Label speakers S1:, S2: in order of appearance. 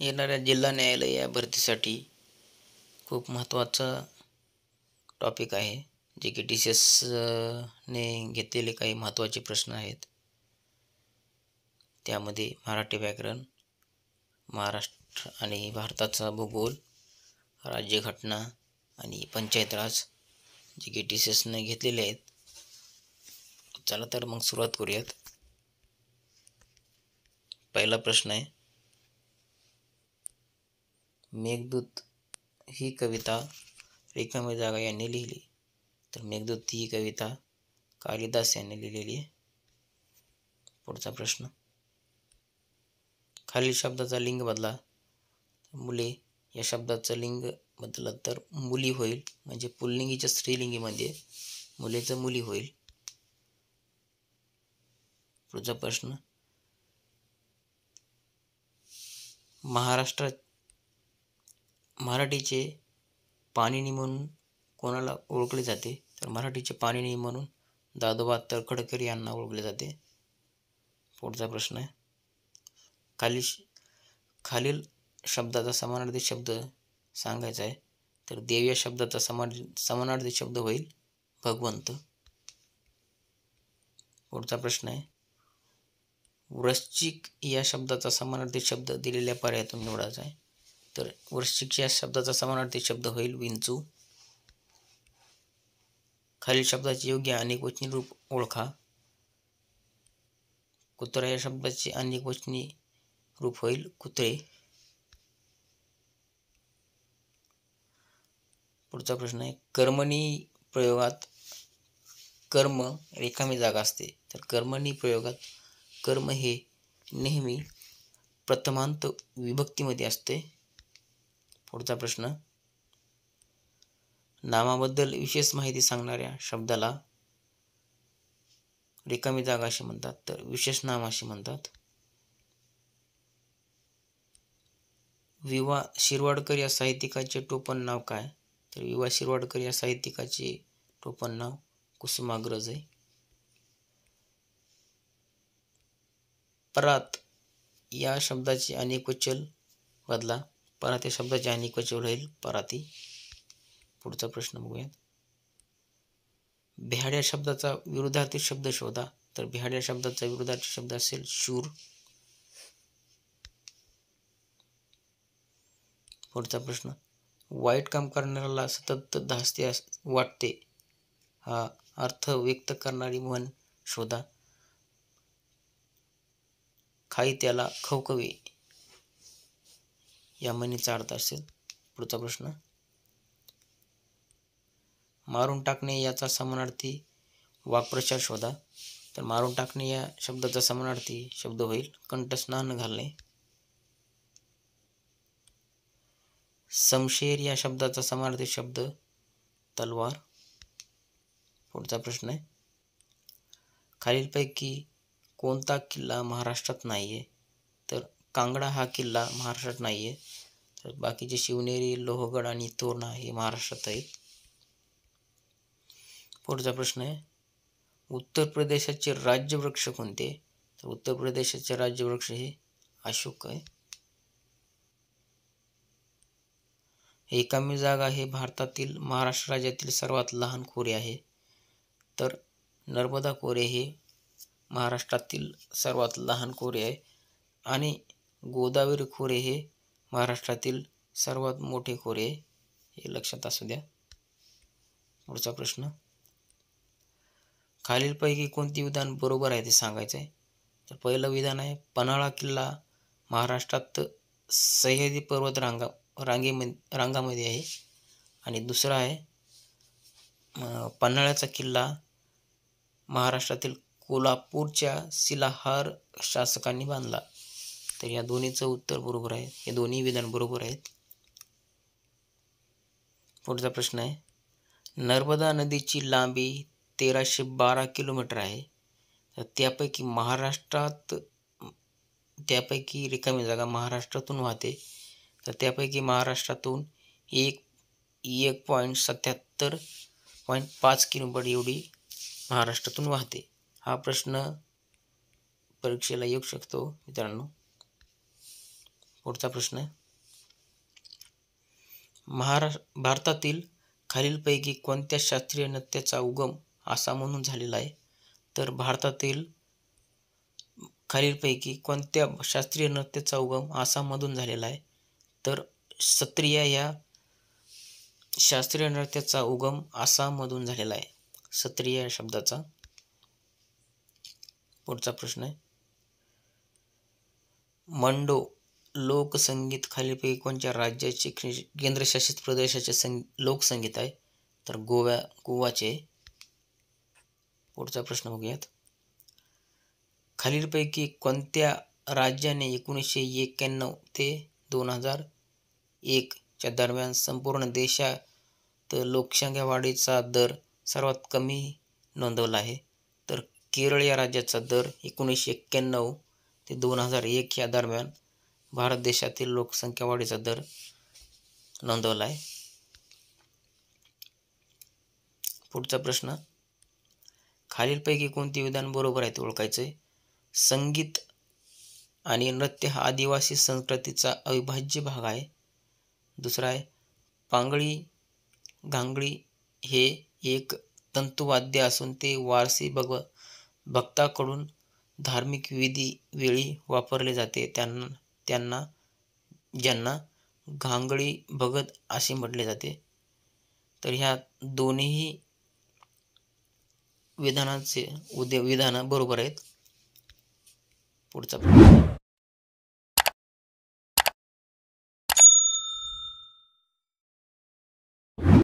S1: येणाऱ्या जिल्हा न्यायालय या भरतीसाठी खूप महत्त्वाचा टॉपिक आहे, जे की TCS ने घेतलेले काही महत्त्वाचे प्रश्न आहेत. त्यामध्ये मराठी व्याकरण, महाराष्ट्र आणि भारताचा भूगोल, राज्यघटना आणि पंचायत राज, जे की TCS ने घेतलेले आहेत. चला तर मग सुरुवात करूयात. पहिला प्रश्न आहे, मेघदूत ही कविता रिकामी जागा यांनी लिहिली. तर मेघदूत ही कविता कालिदास यांनी लिहिलेली आहे. पुढचा प्रश्न, खालील शब्दाचा लिंग बदला. मुले या शब्दाचं लिंग बदललं तर मुली होईल, म्हणजे पुल्लिंगीच्या स्त्रीलिंगीमध्ये मुलेचं मुली होईल. पुढचा प्रश्न, मराठीचे पाणिनी म्हणून कोणाला ओळखले जाते. तर मराठीचे पाणिनी म्हणून दादोबा तळखडकर यांना ओळखले जाते. पुढचा प्रश्न आहे, खालील शब्दाचा समानार्थी शब्द सांगायचा आहे. तर देव या शब्दाचा समानार्थी शब्द होईल भगवंत. पुढचा प्रश्न आहे, वृश्चिक या शब्दाचा समानार्थी शब्द दिलेल्या पर्यायातून निवडायचा आहे. तर वृश्चिक या शब्दाचा समानार्थी शब्द होईल विंचू. खालील शब्दाचे योग्य अनेकवचनी रूप ओळखा. कुत्रा या शब्दाचे अनेकवचनी रूप होईल कुत्रे. पुढचा प्रश्न आहे, कर्मणी प्रयोगात कर्म रिकामी जागा असते. तर कर्मणी प्रयोगात कर्म हे नेहमी प्रथमांत विभक्तीमध्ये असते. पुढचा प्रश्न, नामाबद्दल विशेष माहिती सांगणाऱ्या शब्दाला रिकामी जागा अशी म्हणतात. तर विशेष नाम अशी म्हणतात. विवा शिरवाडकर या साहित्यिकाचे टोपण नाव काय. तर विवा शिरवाडकर या साहित्यिकाचे टोपण नाव कुसुमाग्रज आहे. परात या शब्दाचे अनेकवचन बदला. परात या शब्दाचे अनेकवचन होईल पराती. पुढचा प्रश्न बघूया, बिहाड या शब्दाचा विरुद्धार्थी शब्द शोधा. तर बिहाड या शब्दाचा विरुद्धार्थी शब्द असेल शूर. पुढचा प्रश्न, वाईट काम करणाऱ्याला सतत धास्ती वाटते हा अर्थ व्यक्त करणारी म्हण शोधा. खाई त्याला खवखवे या म्हणीचा अर्थ असेल. पुढचा प्रश्न, मारून टाकणे याचा समानार्थी वाक्प्रचार शोधा. तर मारून टाकणे या शब्दाचा समानार्थी शब्द होईल कंठस्नान घालणे. शमशेर या शब्दाचा समानार्थी शब्द तलवार. पुढचा प्रश्न आहे, खालीलपैकी कोणता किल्ला महाराष्ट्रात नाही आहे. तर कांगडा हा किल्ला महाराष्ट्रात नाही आहे. तर बाकीचे शिवनेरी, लोहगड आणि तोरणा हे महाराष्ट्रात आहेत. पुढचा प्रश्न आहे, उत्तर प्रदेशाचे राज्यवृक्ष कोणते. तर उत्तर प्रदेशाचे राज्यवृक्ष हे अशोक आहे. रिकामी जागा हे भारतातील महाराष्ट्र राज्यातील सर्वात लहान खोरे आहे. तर नर्मदा खोरे हे महाराष्ट्रातील सर्वात लहान खोरे आहे आणि गोदावरी खोरे हे महाराष्ट्रातील सर्वात मोठे खोरे आहे, हे लक्षात असू द्या. पुढचा प्रश्न, खालीलपैकी कोणते विधान बरोबर आहे ते सांगायचं आहे. तर पहिलं विधान आहे, पन्हाळा किल्ला महाराष्ट्रात सह्याद्री पर्वत रांगामध्ये आहे. आणि दुसरा आहे, पन्हाळ्याचा किल्ला महाराष्ट्रातील कोल्हापूरच्या शिलाहार शासकांनी बांधला. तर या दोन्हीचं उत्तर बरोबर आहे. हे दोन्ही विधान बरोबर आहेत. पुढचा प्रश्न आहे, नर्मदा नदीची लांबी 1312 किलोमीटर आहे. तर त्यापैकी रिकामी जागा महाराष्ट्रातून वाहते. तर त्यापैकी महाराष्ट्रातून 1.77.5 किलोमीटर एवढी महाराष्ट्रातून वाहते. हा प्रश्न परीक्षेला येऊ शकतो मित्रांनो. पुढचा प्रश्न, भारतातील खालीलपैकी कोणत्या शास्त्रीय नृत्याचा उगम आसाममधून झालेला आहे? तर भारतातील खालीलपैकी कोणत्या शास्त्रीय नृत्याचा उगम आसाममधून झालेला आहे? तर सत्रिया या शास्त्रीय नृत्याचा उगम आसाममधून झालेला आहे, सत्रिया या शब्दाचा. पुढचा प्रश्न आहे, मंडो लोकसंगीत खालीलपैकी कोणत्या राज्याचे केंद्रशासित प्रदेशाचे लोकसंगीत आहे? तर गोवाचे. पुढचा प्रश्न बघूयात, खालीलपैकी कोणत्या राज्याने 1991 ते 2001 च्या दरम्यान संपूर्ण देशात लोकसंख्या वाढीचा दर सर्वात कमी नोंदवला आहे? तर केरळ या राज्याचा दर 1991 ते 2001 या दरम्यान भारत देशातील लोकसंख्या वाढीचा दर नोंदवला आहे. पुढचा प्रश्न, खालीलपैकी कोणते विधान बरोबर आहे ते ओळखायचं आहे? संगीत आणि नृत्य हा आदिवासी संस्कृतीचा अविभाज्य भाग आहे. दुसरा आहे, पांगळी घांगडी हे एक तंतुवाद्य असून ते वारसी भक्ताकडून धार्मिक विधी वेळी वापरले जाते. ज्यांना घांगडी भगत असे म्हटले जाते. तर ह्या दोन्ही विधानं बरोबर आहेत. पुढचा प्रश्न,